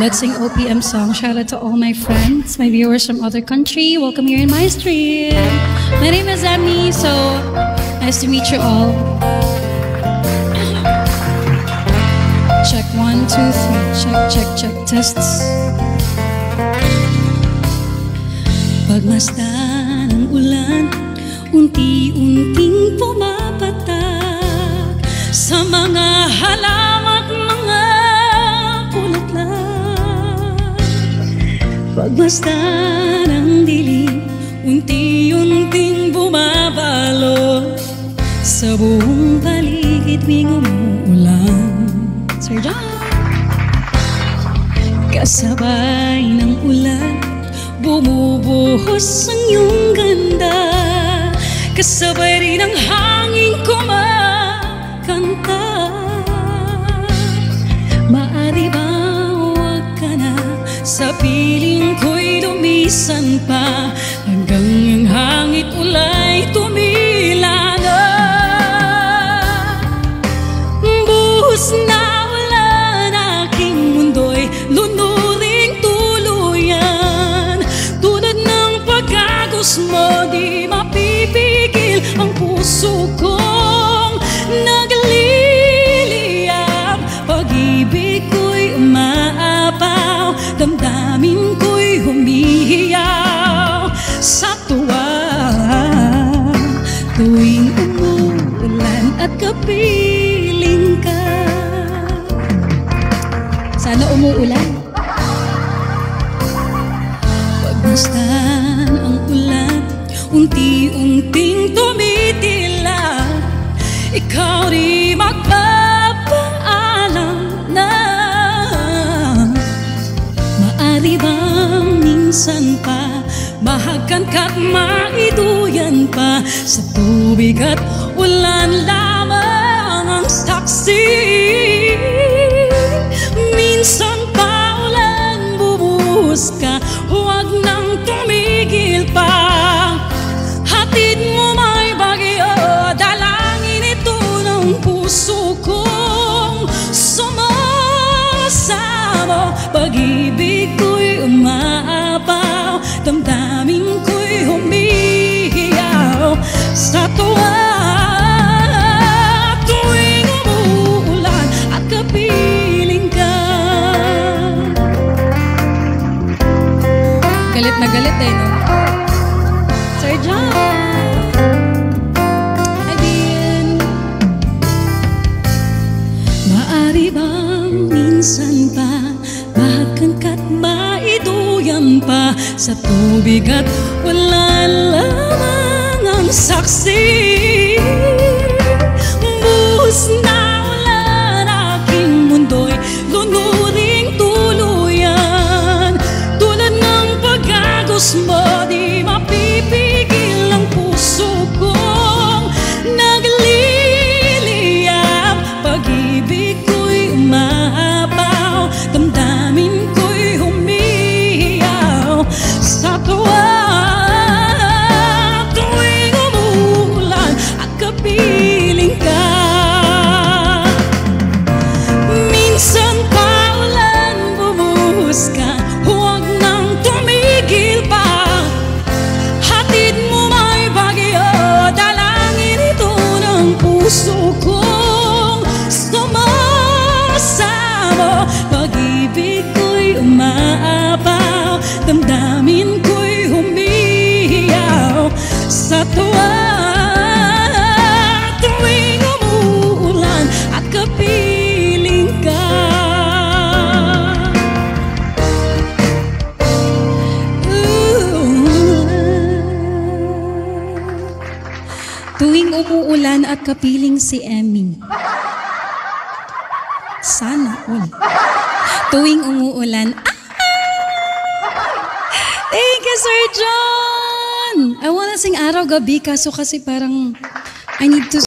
let's sing OPM song. Shout out to all my friends, my viewers from other country. Welcome here in my stream. My name is Emmy, so nice to meet you all. Check 1, 2, 3. Check, tests. Pagmasdan ng ulan, unti-unting pumapatak sa mga halaman, mga bulaklak. Pagmasdan ng dilim, unti-unting bumabalot sa buong paligid tuwing umuulan. Sir John! Kasabay ng ulan, bumubuhos ang iyong ganda. Kasabay rin ang hangin kumakanta. Maaari ba huwag ka na sa piling ko'y lumisan pa, hanggang ang hangit ulay tumila na. Buhos na ulan, aking mundo'y lunuring tuluyan. Tulad ng pagkagos mo, di mapipigil ang puso kong nagliliyab. Pag-ibig ko'y umaapaw, damdamin ko'y humihiyaw sa tuwa. Tuwing umuulan at kapiling ka. Sana umuulan. Pagmasdan ang ulan, unti-unting tumitila. Ikaw di magpapaalam na. Maari bang minsan pa mahagkan ka't maiduyan pa, sa tubig at ulan lamang ang saksi. Minsan pa ulan, bubuhos ka, huwag nang tumigil pa. Hatid mo may bagyo, dalangin ito ng puso kong sumasamo. Pag-ibig ko'y umaapaw, damdamin ko'y humihiyaw sa tuwa. Tuwing umuulan at kapiling ka. Galit na galit eh, no? Sir John! Hi, Dean! Maari bang minsan pa mahagkan ka't maiduyan pa, sa tubig at wala lamang ang saksi. Buhos na ulan, aking mundo'y lunuring tuluyan. Tulad ng pagkagos mo, di mapipigil ang puso kong nagliliyab. Pag-ibig ko'y umaapaw, damdamin ko'y humihiyaw sa tuwa. Tuwing umuulan at kapiling ka. Minsan pa ulan, bumuhos ka, huwag nang tumigil pa. Hatid mo may bagyo, dalangin ito ng puso kong sumasamo. Pag-ibig ko'y umaapaw, damdamin ko'y humihiyaw sa tuwa. Tuwing umuulan at kapiling ka. Tuwing umuulan at kapiling si Emmy. Sana all. Tuwing umuulan. Thank you, Sir John! I wanna sing araw-gabi, kaso kasi parang I need to